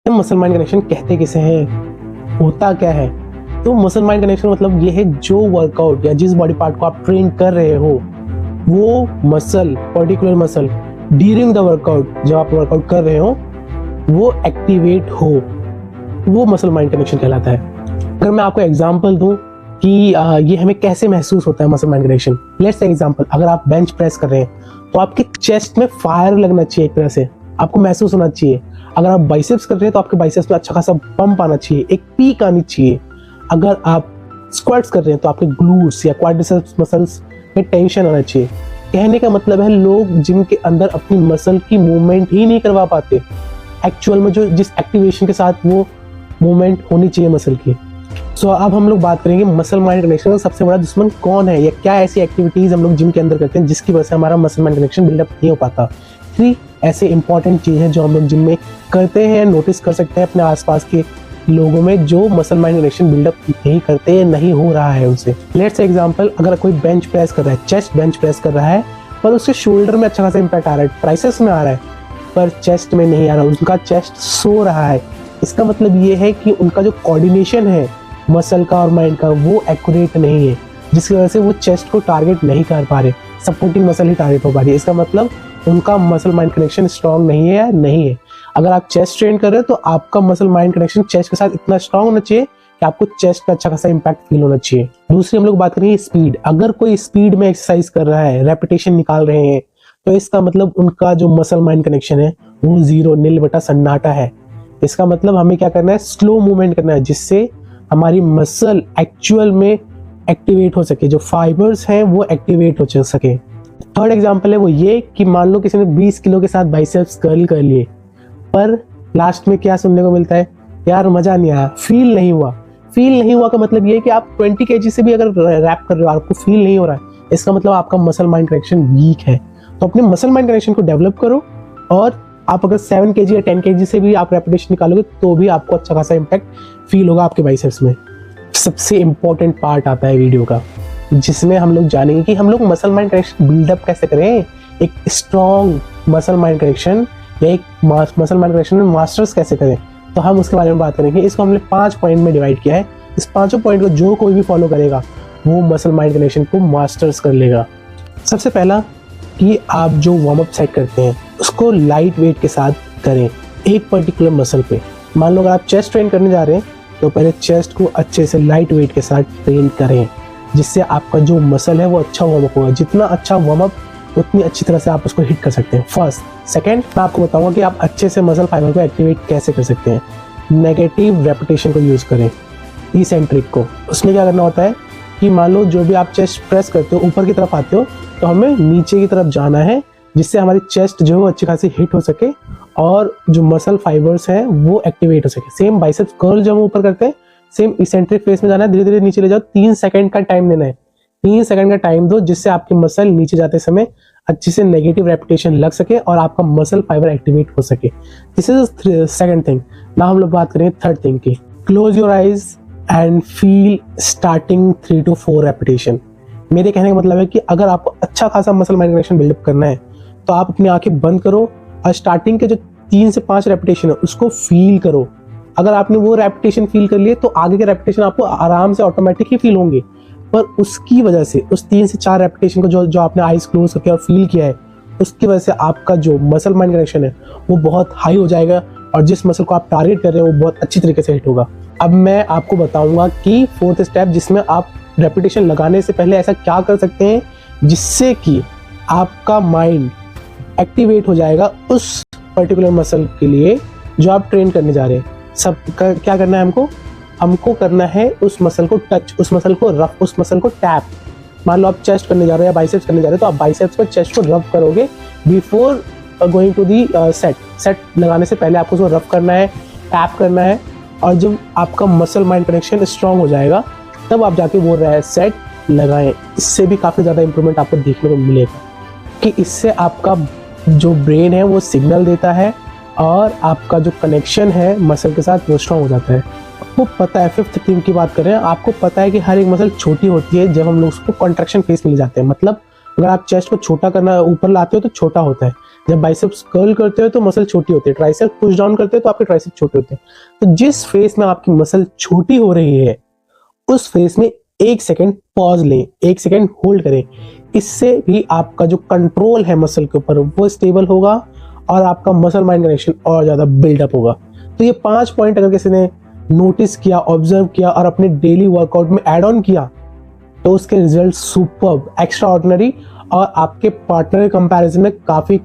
Muscle mind connection कहते किसे हैं, होता क्या है? तो मसल माइंड कनेक्शन मतलब ये है जो वर्कआउट या जिस बॉडी पार्ट को आप ट्रेन कर रहे हो वो muscle, particular muscle during the workout, जब आप वर्कआउट कर रहे हो वो एक्टिवेट हो, वो मसल माइंड कनेक्शन कहलाता है। अगर मैं आपको एग्जांपल दूं कि ये हमें कैसे महसूस होता है muscle mind connection, let's say example, अगर आप बेंच प्रेस कर रहे हैं तो आपके चेस्ट में फायर लगना चाहिए, एक तरह से आपको महसूस होना चाहिए। अगर आप बाइसेप्स कर रहे हैं तो आपके बाइसेप्स में अच्छा खासा पंप आना चाहिए, एक पीक आनी चाहिए। अगर आप स्क्वाट्स कर रहे हैं तो आपके ग्लूट्स या क्वाड्रिसेप्स मसल्स में टेंशन आना चाहिए। कहने का मतलब है लोग जिनके अंदर अपनी मसल की मूवमेंट ही नहीं करवा पाते एक्चुअल में, जो जिस एक्टिवेशन के साथ वो मूवमेंट होनी चाहिए मसल की। सो अब हम लोग बात करेंगे मसल माइंड कनेक्शन का सबसे बड़ा दुश्मन कौन है, या क्या ऐसी एक्टिविटीज हम लोग जिम के अंदर करते हैं जिसकी वजह से हमारा मसल माइंड कनेक्शन बिल्डअप नहीं हो पाता। 3 ऐसे इंपॉर्टेंट चीज़ हैं जो हम लोग जिम में करते हैं, नोटिस कर सकते हैं अपने आसपास के लोगों में जो मसल माइंड कनेक्शन बिल्डअप नहीं करते, नहीं हो रहा है उनसे। लेट्स से एग्जांपल, अगर कोई बेंच प्रेस कर रहा है, चेस्ट बेंच प्रेस कर रहा है, पर उसके शोल्डर में अच्छा खासा इंपैक्ट आ रहा है, ट्राइसेप्स में आ रहा है, पर चेस्ट में नहीं आ रहा, उनका चेस्ट सो रहा है। इसका मतलब ये है कि उनका जो कोऑर्डिनेशन है मसल का और माइंड का वो एक्यूरेट नहीं है, जिसकी वजह से वो चेस्ट को टारगेट नहीं कर पा रहे, सपोर्टिंग मसल ही टारगेट हो पा रही है। इसका मतलब उनका मसल माइंड कनेक्शन स्ट्रांग नहीं है या नहीं है। अगर आप चेस्ट ट्रेन कर रहे हो तो आपका मसल माइंड कनेक्शन चेस्ट के साथ इतना स्ट्रांग होना चाहिए कि आपको चेस्ट पे अच्छा खासा इंपैक्ट फील होना चाहिए। दूसरी हम लोग बात करेंगे स्पीड। अगर कोई स्पीड में एक्सरसाइज कर रहा है, रेपिटेशन निकाल रहे हैं, तो इसका मतलब उनका जो मसल माइंड कनेक्शन है वो 0, नील बटा सन्नाटा है। इसका मतलब हमें क्या करना है, स्लो मूवमेंट करना है, जिससे हमारी मसल एक्चुअल में एक्टिवेट हो सके, जो फाइबर्स हैं वो एक्टिवेट हो सके। थर्ड एग्जांपल है वो ये कि मान लो किसी ने 20 किलो के साथ बाइसेप्स कर्ल कर लिए, पर लास्ट में क्या सुनने को मिलता है, यार मजा नहीं आया, फील नहीं हुआ। फील नहीं हुआ का मतलब ये है कि आप 20 kg से भी अगर रैप कर रहे हो आपको फील नहीं हो रहा है, इसका मतलब आपका मसल माइंड कनेक्शन वीक है। तो अपने मसल माइंड कनेक्शन को डेवलप करो, और आप अगर 7 kg या 10 kg से भी आप रेपिटेशन निकालोगे तो भी आपको अच्छा खासा इंपैक्ट फील होगा आपके बाइसेप्स में। सबसे इंपॉर्टेंट पार्ट आता है वीडियो का, जिसमें हम लोग जानेंगे कि हम लोग मसल माइंड कनेक्शन बिल्डअप कैसे करें, एक स्ट्रॉन्ग मसल माइंड कनेक्शन या एक मसल माइंड कनेक्शन में मास्टर्स कैसे करें। तो हम उसके बारे में बात करेंगे। इसको हमने 5 पॉइंट में डिवाइड किया है। इस 5 पॉइंट को जो कोई भी फॉलो करेगा वो मसल माइंड कनेक्शन को मास्टर्स कर लेगा। सबसे पहला कि आप जो वार्म अप सेट करते हैं उसको लाइट वेट के साथ करें एक पर्टिकुलर मसल पे। मान लो अगर आप चेस्ट ट्रेन करने जा रहे हैं तो पहले चेस्ट को अच्छे से लाइट वेट के साथ ट्रेन करें, जिससे आपका जो मसल है वो अच्छा वार्म अप होगा। जितना अच्छा वार्म अप उतनी अच्छी तरह से आप उसको हिट कर सकते हैं। फर्स्ट। सेकंड, मैं आपको बताऊंगा कि आप अच्छे से मसल फाइबर को एक्टिवेट कैसे कर सकते हैं। नेगेटिव रेपिटेशन को यूज़ करें, इसेंट्रिक को। उसमें क्या करना होता है कि मान लो जो भी आप चेस्ट प्रेस करते हो ऊपर की तरफ आते हो तो हमें नीचे की तरफ जाना है, जिससे हमारी चेस्ट जो है वो अच्छी खासी हिट हो सके और जो मसल फाइबर्स हैं वो एक्टिवेट हो सके। सेम बाइसेप्स कर्ल जब हम ऊपर करते हैं, सेम इसेंट्रिक फेस में जाना है, धीरे धीरे नीचे ले जाओ। 3 सेकंड का टाइम देना है, 3 सेकंड का टाइम दो, जिससे आपकी मसल नीचे जाते समय अच्छे से नेगेटिव रेपिटेशन लग सके और आपका मसल फाइबर एक्टिवेट हो सके। This is second thing. Now हम लोग बात करेंगे थर्ड थिंग की। Close your eyes and feel starting 3 to 4 repetition. मेरे कहने का मतलब है कि अगर आपको अच्छा खासा मसल माइंड कनेक्शन बिल्डअप करना है तो आप अपनी आंखें बंद करो और स्टार्टिंग के जो 3 से 5 रेपिटेशन है उसको फील करो। अगर आपने वो रेपिटेशन फील कर लिए तो आगे के रेपिटेशन आपको आराम से ऑटोमेटिक ही फील होंगे, पर उसकी वजह से उस 3 से 4 रेपिटेशन को जो आपने आइज क्लोज करके और फील किया है उसकी वजह से आपका जो मसल माइंड कनेक्शन है वो बहुत हाई हो जाएगा और जिस मसल को आप टारगेट कर रहे हैं वो बहुत अच्छी तरीके से हिट होगा। अब मैं आपको बताऊंगा कि 4th स्टेप, जिसमें आप रेपिटेशन लगाने से पहले ऐसा क्या कर सकते हैं जिससे कि आपका माइंड एक्टिवेट हो जाएगा उस पर्टिकुलर मसल के लिए जो आप ट्रेन करने जा रहे हैं। क्या करना है हमको करना है उस मसल को टच, उस मसल को रफ, उस मसल को टैप। मान लो आप चेस्ट करने जा रहे हो या बाइसेप्स करने जा रहे हो तो आप बाइसेप्स पर चेस्ट को रफ करोगे before going to the set. Set लगाने से पहले आपको उसको रफ करना है, टैप करना है, और जब आपका मसल माइंड कनेक्शन स्ट्रांग हो जाएगा तब आप जाके वो सेट लगाएं। इससे भी काफ़ी ज़्यादा इंप्रूवमेंट आपको देखने को मिलेगा कि इससे आपका जो ब्रेन है वो सिग्नल देता है और आपका जो कनेक्शन है मसल के साथ वो स्ट्रांग हो जाता है। आपको पता है, 5th थिंग की बात करें, आपको पता है कि हर एक मसल छोटी होती है जब हम लोग उसको कॉन्ट्रैक्शन फेस में ले जाते हैं। मतलब अगर आप चेस्ट को छोटा करना ऊपर लाते हो तो छोटा होता है, जब बाइसेप्स कर्ल करते हो तो मसल छोटी होती है, ट्राइसेप पुश डाउन करते हो तो आपके ट्राइसेप छोटे होते हैं। तो जिस फेस में आपकी मसल छोटी हो रही है उस फेस में 1 सेकेंड पॉज लें, 1 सेकेंड होल्ड करें। इससे भी आपका जो कंट्रोल है मसल के ऊपर वो स्टेबल होगा और आपका मसल माइंड कनेक्शन और ज़्यादा बिल्डअप होगा। तो ये 5 पॉइंट अगर किसी ने नोटिस किया, ऑब्जर्व किया और अपने डेली वर्कआउट में ऐड ऑन किया तो उसके रिजल्ट सुपर्ब, एक्स्ट्रा ऑर्डिनरी और आपके पार्टनर के कंपैरिजन में काफ़ी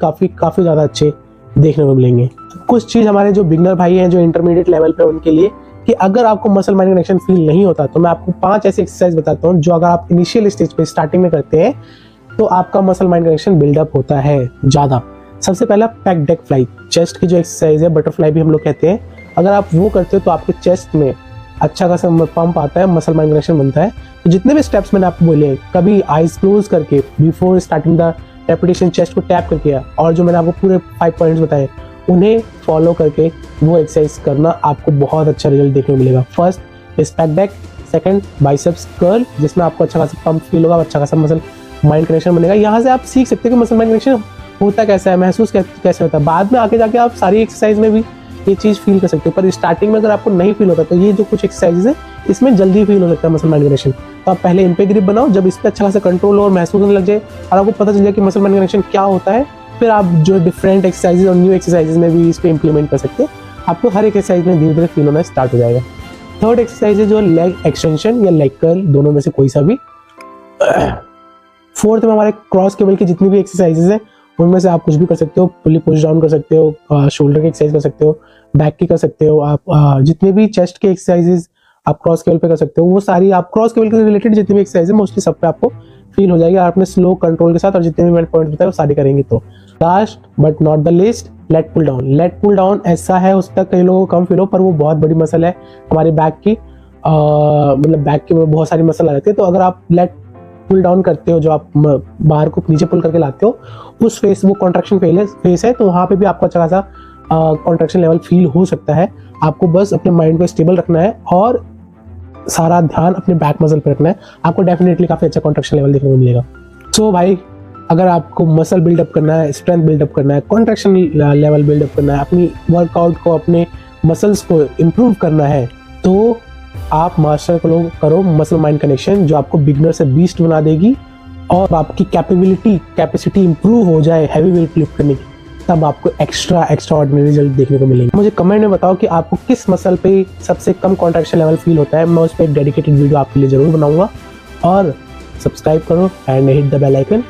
ज़्यादा अच्छे देखने को मिलेंगे। कुछ चीज़ हमारे जो बिगनर भाई हैं, जो इंटरमीडिएट लेवल पे, उनके लिए कि अगर आपको मसल माइंड कनेक्शन फील नहीं होता तो मैं आपको 5 ऐसी एक्सरसाइज बताता हूँ जो अगर आप इनिशियल स्टेज पे स्टार्टिंग में करते हैं तो आपका मसल माइंड कनेक्शन बिल्डअप होता है ज़्यादा। सबसे पहला पैक डेक फ्लाई, चेस्ट की जो एक्सरसाइज है, बटरफ्लाई भी हम लोग कहते हैं, अगर आप वो करते हो तो आपके चेस्ट में अच्छा खासा पंप आता है, मसल माइंड कनेक्शन बनता है। तो जितने भी स्टेप्स मैंने आपको बोले, कभी आइज क्लोज करके before starting the repetition chest को टैप करके, और जो मैंने आपको पूरे 5 पॉइंट्स बताए उन्हें फॉलो करके वो एक्सरसाइज करना, आपको बहुत अच्छा रिजल्ट देखने को मिलेगा। First is pack back, second biceps curl जिसमें आपको अच्छा खासा पंप फील होगा, अच्छा खासा मसल माइंड कनेक्शन बनेगा। यहाँ से आप सीख सकते हो कि मसल माइंड कनेक्शन होता कैसा है, महसूस कैसे होता है। बाद में आगे जाके आप सारी एक्सरसाइज में भी ये चीज़ फील कर सकते हो, पर स्टार्टिंग में अगर आपको नहीं फील होता तो ये जो कुछ एक्सरसाइजेज है इसमें जल्दी फील हो सकता है मसल माइंड कनेक्शन। तो आप पहले इन पे ग्रिप बनाओ, जब इस पर अच्छा खासा कंट्रोल और महसूस होने लग जाए और आपको पता चल जाए कि मसल माइंड कनेक्शन क्या होता है, फिर आप जो डिफरेंट एक्सरसाइजेज और न्यू एक्सरसाइजेज में भी इस पर इंप्लीमेंट कर सकते हैं। आपको हर एक एक्सरसाइज में धीरे धीरे फील होना स्टार्ट हो जाएगा। थर्ड एक्सरसाइज है जो लेग एक्सटेंशन या लेग कर्ल, दोनों में से कोई सा भी। फोर्थ में हमारे क्रॉस केबल की जितनी भी एक्सरसाइजेज हैं उनमें से आप कुछ भी कर सकते हो, पुली पुश डाउन कर सकते हो, शोल्डर की एक्सरसाइज कर सकते हो, बैक की कर सकते हो, आप जितने भी चेस्ट के एक्सरसाइजेज आप क्रॉस केबल पे कर सकते हो वो सारी आप क्रॉस केबल के रिलेटेड जितनी भी एक्सरसाइज है मोस्टली सब पे आपको फील हो जाएगी। आप अपने स्लो कंट्रोल के साथ और जितने भी मैंने पॉइंट बताए वो सारी करेंगे। तो last but not the least, lat pull down. Lat pull down ऐसा है, उस तक कई लोगों को कम फील हो, पर वो बहुत बड़ी मसल है हमारी बैक की, मतलब बैक की बहुत सारी मसल आ जाती है। तो अगर आप लेट पुल डाउन करते हो, जो आप बाहर को नीचे पुल करके लाते हो, उस फेस वो कॉन्ट्रैक्शन फेस है, तो वहाँ पे भी आपको अच्छा खासा कॉन्ट्रैक्शन लेवल फील हो सकता है। आपको बस अपने माइंड को स्टेबल रखना है और सारा ध्यान अपने बैक मसल पे रखना है, आपको डेफिनेटली काफ़ी अच्छा कॉन्ट्रैक्शन लेवल देखने को मिलेगा। सो भाई, अगर आपको मसल बिल्डअप करना है, स्ट्रेंथ बिल्डअप करना है, कॉन्ट्रैक्शन लेवल बिल्डअप करना है, अपनी वर्कआउट को, अपने मसल्स को इम्प्रूव करना है, तो आप मास्टर करो मसल माइंड कनेक्शन, जो आपको बिगनर से बीस्ट बना देगी और आपकी कैपेसिटी इंप्रूव हो जाए हैवी वेट लिफ्ट करने की, तब आपको एक्स्ट्रा ऑर्डिनरी रिजल्ट देखने को मिलेंगे। मुझे कमेंट में बताओ कि आपको किस मसल पे सबसे कम कॉन्ट्रैक्शन लेवल फील होता है, मैं उस पर एक डेडिकेटेड वीडियो आपके लिए जरूर बनाऊंगा। और सब्सक्राइब करो and hit the bell icon